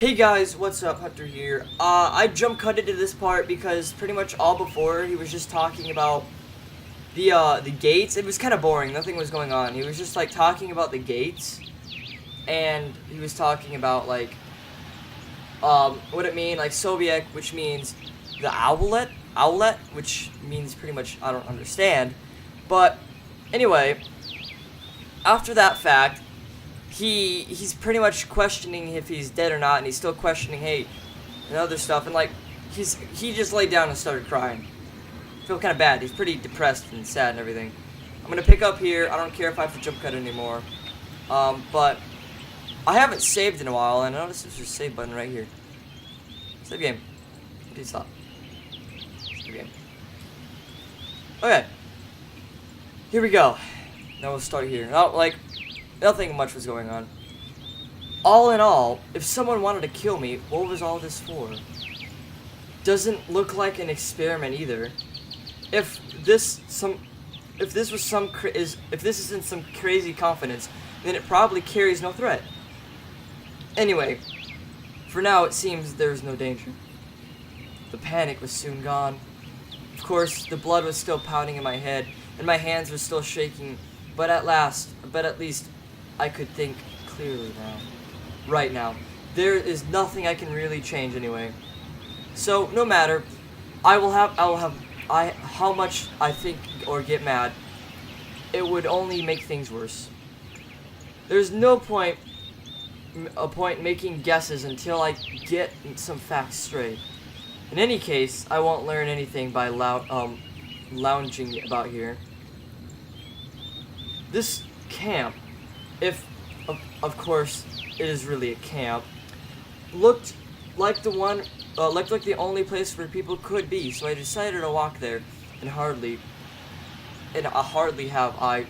Hey guys, what's up? Hunter here. I jump cut into this part because pretty much all before he was just talking about the gates. It was kind of boring. Nothing was going on. He was just like talking about the gates, and he was talking about like what it mean, like Soviet, which means the owlet, which means pretty much I don't understand. But anyway, after that fact, he's pretty much questioning if he's dead or not, and he's still questioning, hey, and other stuff, and like he just laid down and started crying. I feel kind of bad. He's pretty depressed and sad and everything. I'm gonna pick up here. I don't care if I have to jump cut anymore. But I haven't saved in a while, and I noticed there's a save button right here. Save game. Please stop. Save game. Okay. Here we go. Now we'll start here. Nothing much was going on. All in all, if someone wanted to kill me, what was all this for? Doesn't look like an experiment either. If this isn't some crazy confidence, then it probably carries no threat. Anyway, for now it seems there is no danger. The panic was soon gone. Of course, the blood was still pounding in my head, and my hands were still shaking, but at least I could think clearly now. Right now. There is nothing I can really change anyway. So, no matter, how much I think or get mad, it would only make things worse. There's no point making guesses until I get some facts straight. In any case, I won't learn anything by lounging about here. This camp, if of course it is really a camp, looked like the only place where people could be, so I decided to walk there, and hardly have I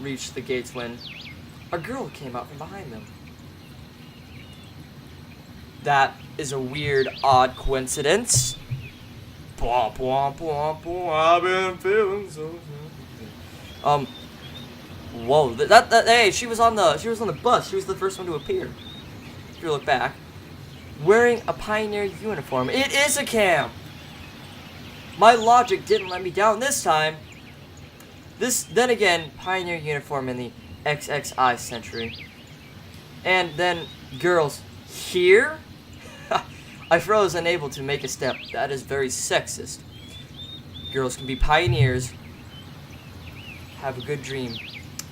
reached the gates when a girl came out from behind them. That is a weird, odd coincidence. I've been feeling so. Whoa! Hey, she was on the bus. She was the first one to appear. If you look back, wearing a pioneer uniform. It is a camp. My logic didn't let me down this time. Then again, pioneer uniform in the XXI century. And then girls here. I froze, unable to make a step. That is very sexist. Girls can be pioneers. Have a good dream.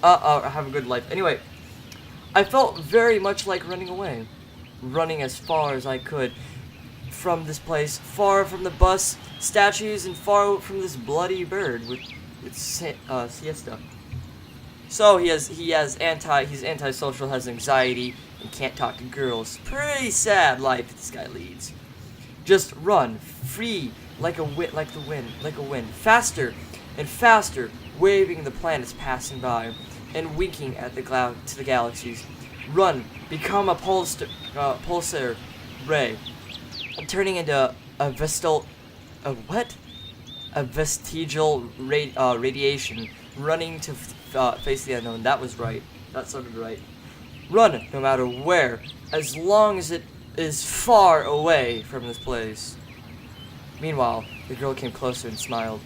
Have a good life. Anyway, I felt very much like running away. Running as far as I could from this place, far from the bus, statues, and far from this bloody bird with siesta. So he's antisocial, has anxiety, and can't talk to girls. Pretty sad life this guy leads. Just run, free, like a wind, faster and faster, waving the planets passing by, and winking at to the galaxies. Run, become a pulsar ray, turning into a vestigial radiation, running to face the unknown. That was right. That sounded right. Run, no matter where, as long as it is far away from this place. Meanwhile, the girl came closer and smiled.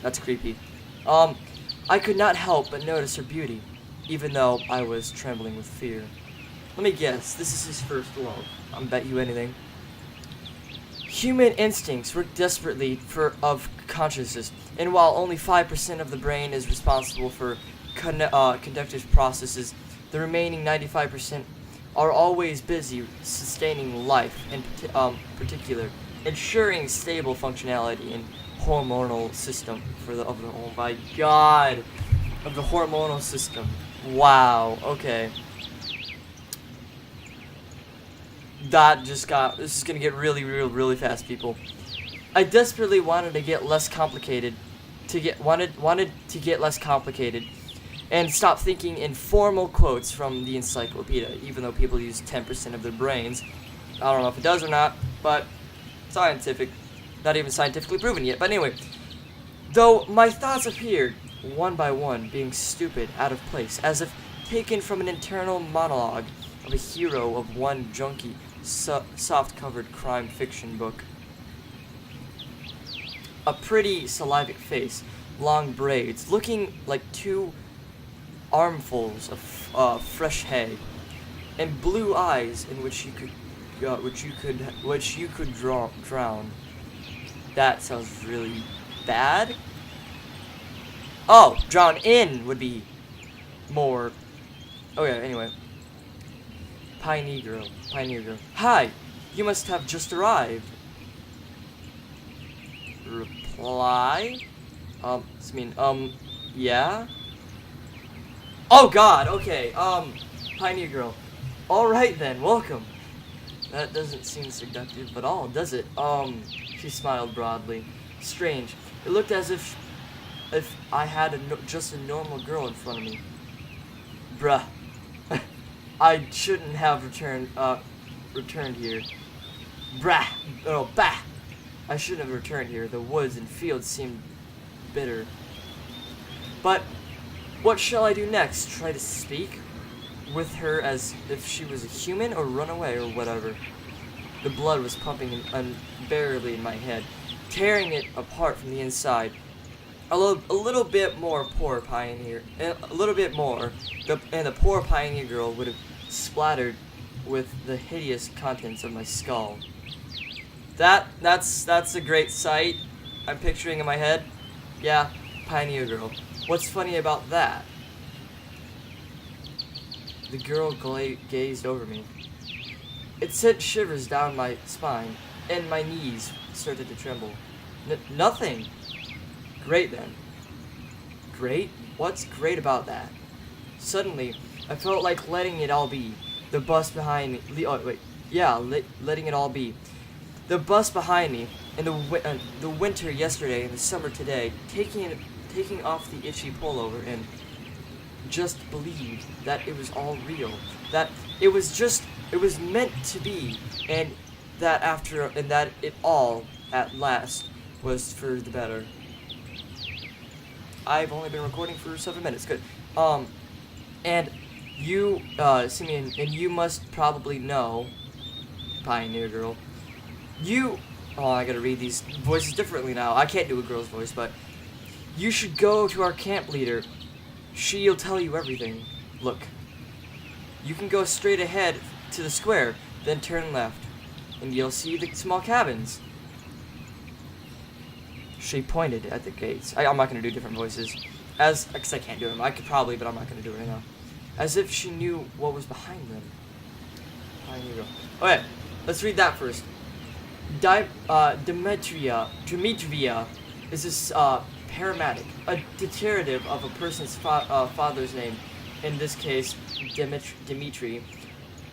That's creepy. I could not help but notice her beauty, even though I was trembling with fear. Let me guess, this is his first love. I'll bet you anything. Human instincts work desperately of consciousness, and while only 5% of the brain is responsible for conductive processes, the remaining 95% are always busy sustaining life, in particular, ensuring stable functionality and hormonal system oh my god, of the hormonal system. Wow. Okay. This is gonna get really fast, people. I desperately wanted to get less complicated, wanted to get less complicated, and stop thinking in formal quotes from the encyclopedia, even though people use 10% of their brains. I don't know if it does or not, but scientific. Not even scientifically proven yet, but anyway. Though my thoughts appeared, one by one, being stupid, out of place, as if taken from an internal monologue of a hero of one junkie soft-covered crime fiction book. A pretty syllabic face, long braids, looking like 2 armfuls of fresh hay, and blue eyes in which you could drown. That sounds really bad. Oh, drown in would be more. Okay, anyway. Pioneer girl. Hi, you must have just arrived. Reply? Yeah? Oh god, okay, Pioneer girl. Alright then, welcome. That doesn't seem seductive at all, does it? She smiled broadly. Strange. It looked as if I had just a normal girl in front of me. Bruh. I shouldn't have returned here. Brah. Oh, bah. I shouldn't have returned here. The woods and fields seemed bitter. But what shall I do next? Try to speak with her as if she was a human, or run away, or whatever? The blood was pumping unbearably in my head, tearing it apart from the inside. A little bit more, poor pioneer. A little bit more, and the poor pioneer girl would have splattered with the hideous contents of my skull. That's a great sight I'm picturing in my head. Yeah, pioneer girl. What's funny about that? The girl gazed over me. It sent shivers down my spine, and my knees started to tremble. Nothing. Great then. Great? What's great about that? Suddenly, I felt like letting it all be. The bus behind me. Letting it all be. The bus behind me, and the winter yesterday and the summer today, taking off the itchy pullover, and just believed that it was all real. That it was meant to be, and that it all at last was for the better. I've only been recording for 7 minutes. Good. And you, Simeon, and you must probably know, Pioneer Girl. I gotta read these voices differently now. I can't do a girl's voice, but you should go to our camp leader. She'll tell you everything. Look, you can go straight ahead to the square, then turn left, and you'll see the small cabins. She pointed at the gates. I'm not gonna do different voices, because I can't do them. I could probably, but I'm not gonna do it right now. As if she knew what was behind them. Okay, let's read that first. Demetria is this paramedic, a determinative of a person's father's name, in this case, Dmitri,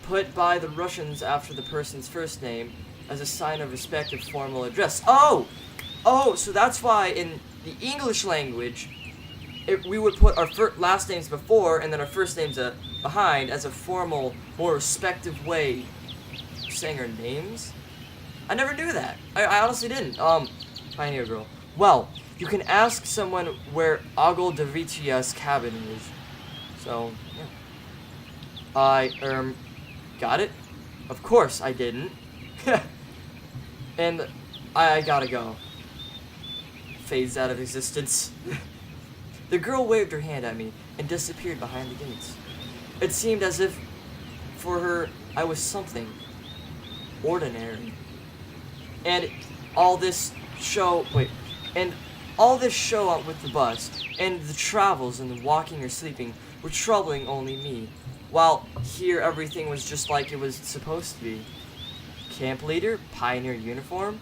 put by the Russians after the person's first name as a sign of respect and formal address. Oh, so that's why in the English language, we would put our last names before and then our first names behind as a formal, more respective way of saying our names. I never knew that. I honestly didn't. Pioneer Girl. Well, you can ask someone where Ogol Davitria's cabin is. So, yeah. I, got it? Of course I didn't. And I gotta go. Fades out of existence. The girl waved her hand at me and disappeared behind the gates. It seemed as if, for her, I was something ordinary. And all this show out with the bus, and the travels and the walking or sleeping were troubling only me, while here everything was just like it was supposed to be. Camp leader, pioneer uniform?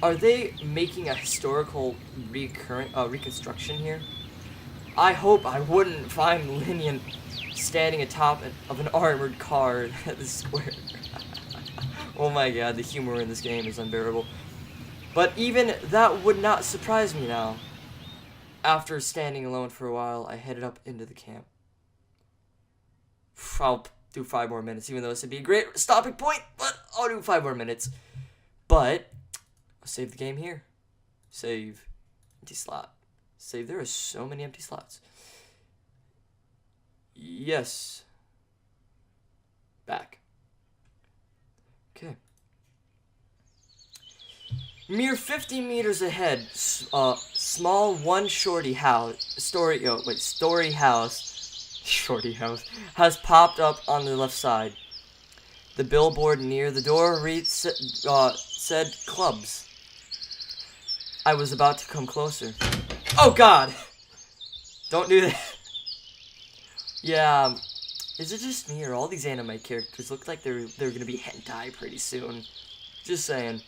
Are they making a historical reconstruction here? I hope I wouldn't find Linian standing atop of an armored car at the square. Oh my god, the humor in this game is unbearable. But even that would not surprise me now. After standing alone for a while, I headed up into the camp. I'll do 5 more minutes, even though this would be a great stopping point, but I'll do 5 more minutes. But I'll save the game here. Save. Empty slot. Save. There are so many empty slots. Yes. Back. Okay. Mere 50 meters ahead, small one-story house has popped up on the left side. The billboard near the door said clubs. I was about to come closer. Oh God! Don't do that. Yeah, is it just me or all these anime characters look like they're gonna be hentai pretty soon? Just saying.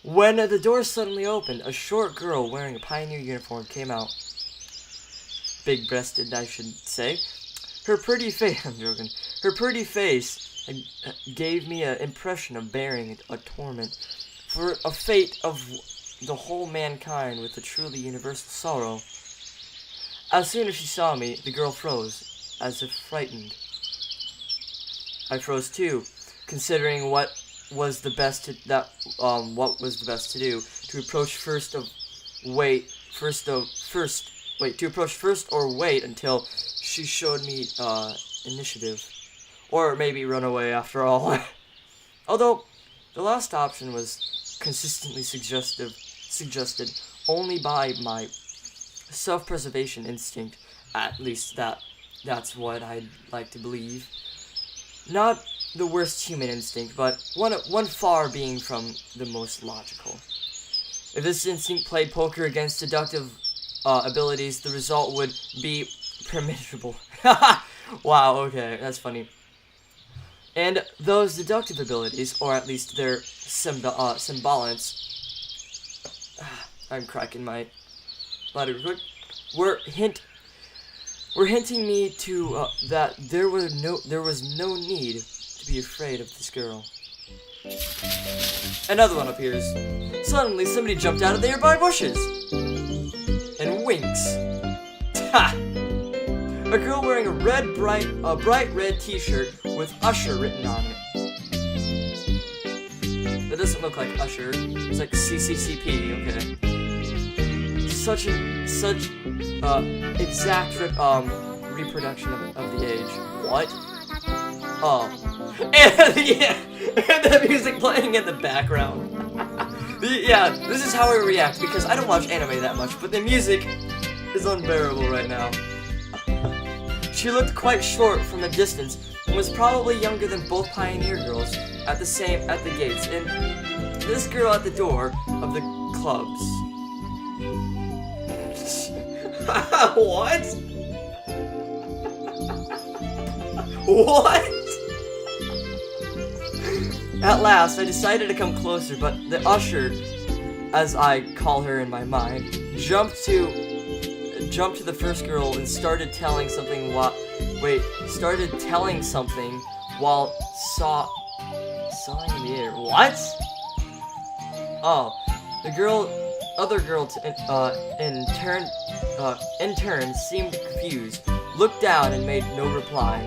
When the door suddenly opened, a short girl wearing a pioneer uniform came out. Big-breasted, I should say. Her pretty face, I'm joking. Her pretty face gave me an impression of bearing a torment, for a fate of the whole mankind with a truly universal sorrow. As soon as she saw me, the girl froze, as if frightened. I froze too, considering what was the best to do, to approach first or wait until she showed me initiative, or maybe run away after all. Although the last option was consistently suggested only by my self-preservation instinct. At least that's what I'd like to believe. Not the worst human instinct, but one far being from the most logical. If this instinct played poker against deductive abilities, the result would be permissible. Wow, okay, that's funny. And those deductive abilities, or at least their semblance, I'm cracking my bladder quick, were hinting me to that there was no need to be afraid of this girl. Another one appears. Suddenly, somebody jumped out of the nearby bushes and winks. Ha! A girl wearing a bright red T-shirt with Usher written on it. That doesn't look like Usher. It's like CCCP. Okay. Such exact reproduction of the age. What? Oh. And the music playing in the background. Yeah, this is how I react, because I don't watch anime that much, but the music is unbearable right now. She looked quite short from a distance, and was probably younger than both pioneer girls at the gates, and this girl at the door of the clubs. What? What? At last, I decided to come closer, but the usher, as I call her in my mind, jumped to the first girl and started telling something while sawing in the air. What? Oh, the other girl in turn seemed confused, looked down and made no reply.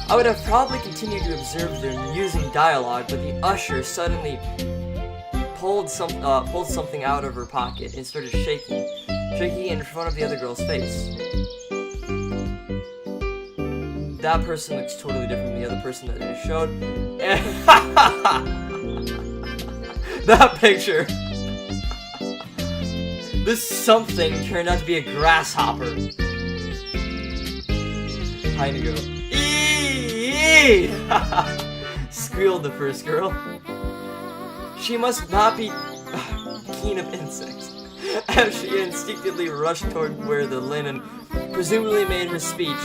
I would have probably continued to observe their amusing dialogue, but the usher suddenly pulled something out of her pocket and started shaking in front of the other girl's face. That person looks totally different from the other person that it showed. That picture. This something turned out to be a grasshopper. Tiny girl. Eee! Squealed the first girl. She must not be keen of insects, as she instinctively rushed toward where the linen presumably made his speech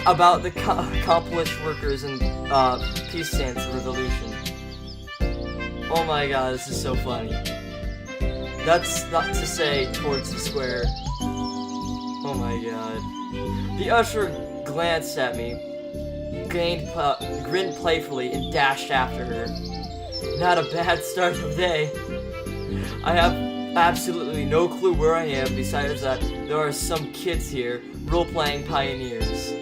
about the accomplished workers and peace stance revolution. Oh my god, this is so funny. That's not to say towards the square. Oh my god. The usher glanced at me, grinned playfully, and dashed after her. Not a bad start of the day. I have absolutely no clue where I am, besides that there are some kids here role-playing pioneers.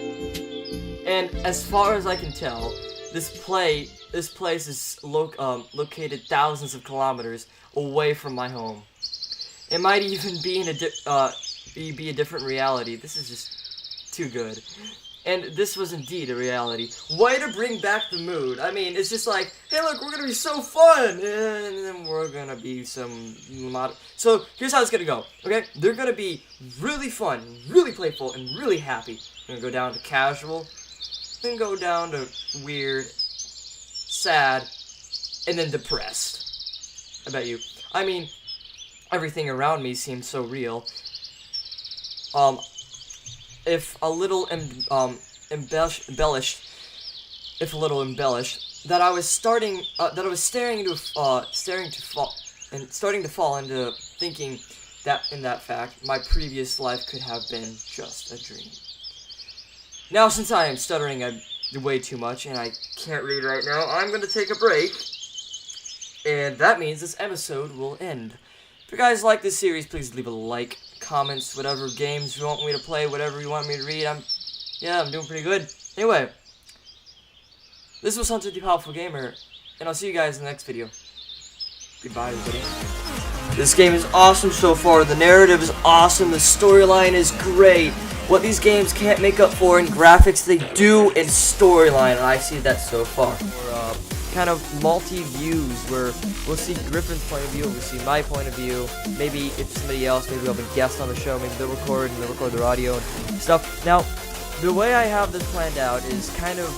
And as far as I can tell, this place is located thousands of kilometers away from my home. It might even be a different reality. This is just too good. And this was indeed a reality. Way to bring back the mood. I mean, it's just like, hey look, we're gonna be so fun! And then we're gonna be So, here's how it's gonna go, okay? They're gonna be really fun, really playful, and really happy. We're gonna go down to casual, then go down to weird, sad, and then depressed. I bet you. I mean, everything around me seems so real. If a little embellished, that I was starting to fall into thinking that in that fact my previous life could have been just a dream. Now, since I am stuttering way too much and I can't read right now, I'm gonna take a break, and that means this episode will end. If you guys like this series, please leave a like, comments, whatever games you want me to play, whatever you want me to read. I'm doing pretty good. Anyway, this was Hunter the Powerful Gamer, and I'll see you guys in the next video. Goodbye, everybody. This game is awesome so far. The narrative is awesome. The storyline is great. What these games can't make up for in graphics, they do in storyline, and I see that so far. Kind of multi-views where we'll see Griffin's point of view, we'll see my point of view, maybe it's somebody else, maybe we'll have a guest on the show, maybe they'll record their audio and stuff. Now, the way I have this planned out is kind of